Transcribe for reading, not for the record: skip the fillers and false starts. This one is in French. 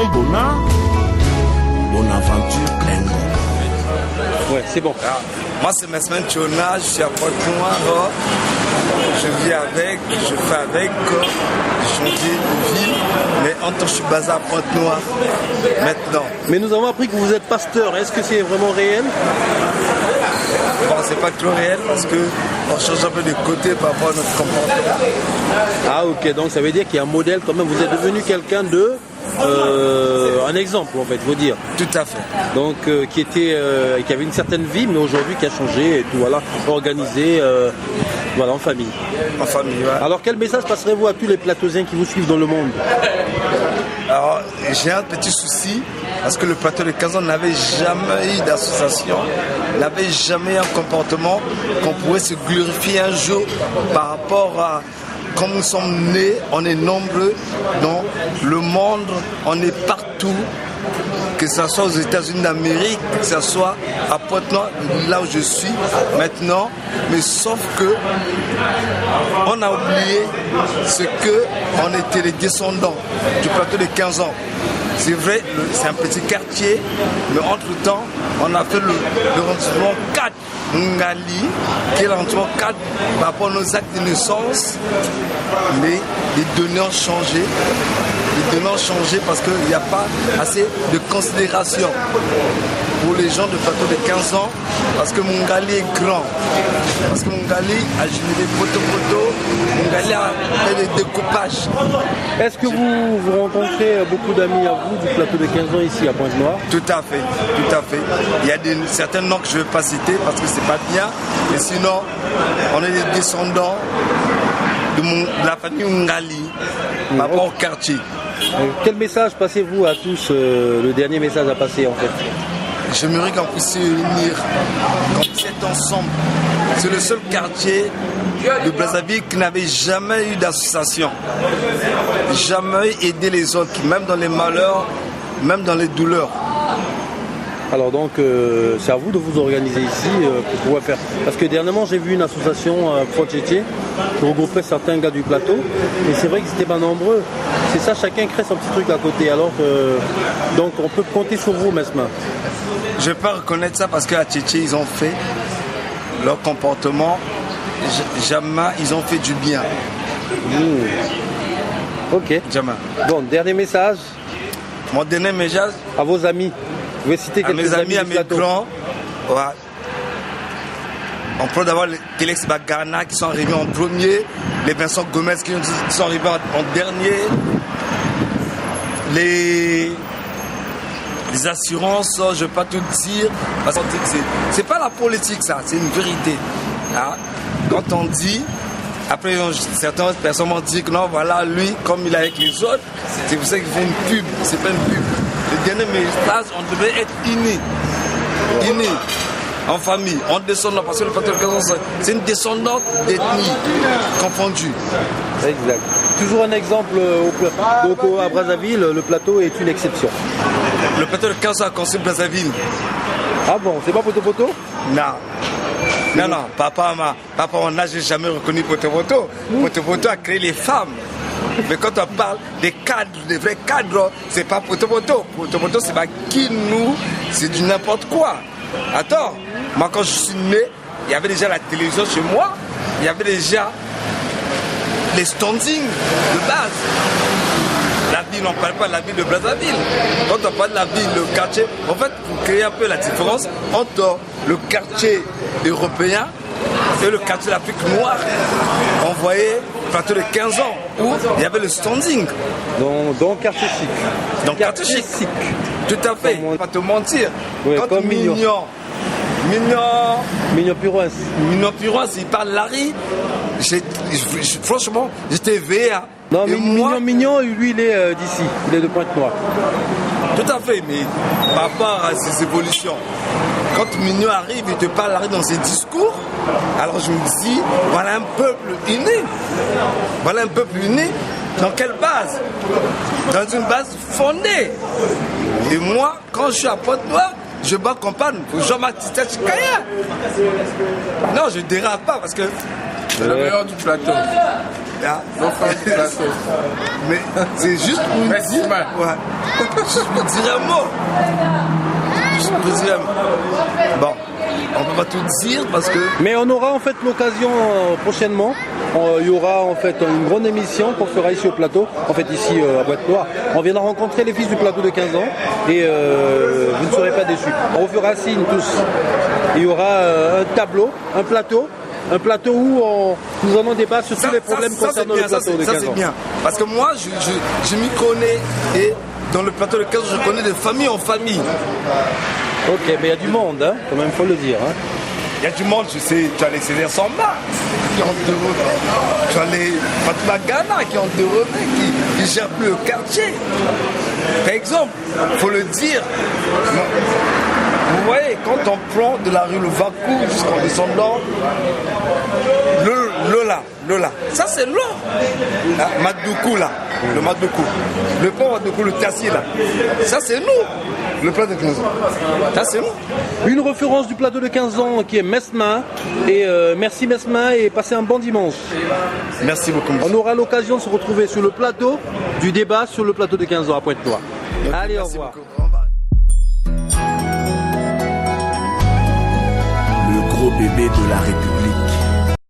Bona, Bonaventure Plengo. Ouais, c'est bon. Alors, moi, c'est ma semaine Chona, je suis à Pointe-Noire. Je vis avec, je fais avec, j'ai changé de ville, mais en tant que je suis basé à Pointe-Noire maintenant. Mais nous avons appris que vous êtes pasteur. Est-ce que c'est vraiment réel? Bon, c'est pas trop réel parce qu'on change un peu de côté par rapport à notre comportement. Ah ok, donc ça veut dire qu'il y a un modèle quand même. Vous êtes devenu quelqu'un de... un exemple en fait, faut dire. Tout à fait. Donc qui avait une certaine vie, mais aujourd'hui qui a changé et tout, voilà, organisé voilà, en famille. En famille, ouais. Alors quel message passerez-vous à tous les plateausiens qui vous suivent dans le monde? Alors, j'ai un petit souci, parce que le plateau de 15 ans n'avait jamais eu d'association, n'avait jamais eu un comportement qu'on pourrait se glorifier un jour par rapport à... Comme nous sommes nés, on est nombreux dans le monde, on est partout, que ce soit aux États-Unis d'Amérique, que ce soit à Pointe-Noire, là où je suis maintenant, mais sauf que on a oublié ce que on était les descendants du plateau de 15 ans. C'est vrai, c'est un petit quartier, mais entre-temps, on a fait l'arrondissement 4 Ngali, qui est l'arrondissement 4 par rapport à nos actes de naissance, mais les données ont changé. Les données ont changé parce qu'il n'y a pas assez de considération pour les gens de plateau de 15 ans, parce que Mungali est grand, parce que Mungali a généré photo, Mungali a fait des découpages. Est-ce que vous rencontrez beaucoup d'amis à vous du plateau de 15 ans ici à Pointe-Noire? Tout à fait, tout à fait. Il y a certains noms que je ne vais pas citer parce que c'est pas bien, mais sinon, on est des descendants de la famille Mungali par rapport au quartier. Quel message passez-vous à tous, le dernier message à passer en fait? J'aimerais qu'on puisse se réunir, qu'on puisse être ensemble. C'est le seul quartier de Brazzaville qui n'avait jamais eu d'association. Jamais aider les autres, même dans les malheurs, même dans les douleurs. Alors donc c'est à vous de vous organiser ici pour pouvoir faire. Parce que dernièrement j'ai vu une association Pro-Tchétché qui regroupait certains gars du plateau. Et c'est vrai qu'ils n'étaient pas nombreux. C'est ça, chacun crée son petit truc à côté. Alors donc on peut compter sur vous maintenant. Je ne vais pas reconnaître ça parce qu'à Tchétché ils ont fait leur comportement. Jamais ils ont fait du bien. Ok. Jamais. Bon, dernier message. Mon dernier message. À vos amis. Vous pouvez citer quelques mes amis, à mes grands. Ouais. On peut d'avoir les Telex Bagana qui sont arrivés en premier, les Vincent Gomez qui sont arrivés en dernier, les assurances, je ne vais pas tout dire, parce que c'est pas la politique ça, c'est une vérité. Hein? Quand on dit, après certaines personnes m'ont dit que non, voilà, lui, comme il est avec les autres, c'est pour ça qu'il fait une pub, c'est pas une pub. Le dernier message, on devait être unis. Unis, en famille, en descendant, parce que le plateau de 15 ans, c'est une descendante d'ethnie confondue. Exact. Toujours un exemple à Brazzaville, le plateau est une exception. Le plateau de 15 ans a construit Brazzaville. Ah bon, c'est pas Poto-Poto? Non. Non, papa, on n'a jamais reconnu Poto-Poto. Poto-Poto a créé les femmes. Mais quand on parle des cadres, des vrais cadres, c'est pas Poto-Poto. Poto-Poto, c'est pas qui nous, c'est du n'importe quoi. Attends, moi quand je suis né, il y avait déjà la télévision chez moi, il y avait déjà les standings de base. La ville, on ne parle pas de la ville de Brazzaville. Quand on parle de la ville, le quartier, en fait, pour créer un peu la différence entre le quartier européen et le quartier d'Afrique noire, on voyait le plateau de 15 ans où il y avait le standing. Donc quartier chic. Donc quartier chic. Tout à fait. On ne va pas te mentir. Oui, quand Mignon Puroise, il parle Larry, franchement, j'étais VA. Non, mais Mignon, lui, il est d'ici. Il est de Pointe-Noire. Tout à fait, mais par rapport à ses évolutions, quand Mignon arrive, il te parle Larry dans ses discours, alors je me dis, voilà un peuple uni. Voilà un peuple uni. Dans quelle base? Dans une base fondée. Et moi, quand je suis à Pointe-Noire, je bats campagne pour Jean-Baptiste Chikaya. Non, je ne dérape pas parce que c'est le meilleur du plateau. Ah. Nos frères du plateau. Mais c'est juste pour dire. Merci, man. Ouais. Juste pour dire un mot. Juste pour dire un mot. Bon, on peut pas tout dire parce que. Mais on aura en fait l'occasion prochainement. Il y aura en fait une grande émission qu'on fera ici au plateau, en fait ici à Pointe-Noire. On viendra rencontrer les fils du plateau de 15 ans et vous ne serez pas déçus. On vous fera signe tous. Il y aura un tableau, un plateau où nous allons débattre sur tous les problèmes concernant le plateau de 15 ans. Ça c'est bien, parce que moi je m'y connais et dans le plateau de 15 ans je connais de famille en famille. Ok, mais il y a du monde, hein, quand même, faut le dire. Hein. Il y a du monde, je sais, tu as les Césaire Samba qui ont te revenus, tu as les Fatma Ghana qui ont te revenus, qui gèrent plus le quartier. Par exemple, il faut le dire, vous voyez, quand on prend de la rue Le Vacou jusqu'en descendant, Lola, ça c'est l'eau. Madoukou là, le Madoukou, le pont Madoukou, le Tassier là, ça c'est nous, le plateau de 15 ans. Ça c'est nous. Une référence du plateau de 15 ans qui est Mesma. Et merci Mesma et passez un bon dimanche. Merci beaucoup. On aura l'occasion de se retrouver sur le plateau du débat sur le plateau de 15 ans à Pointe-Noire. Allez, au revoir. Le gros bébé de la République.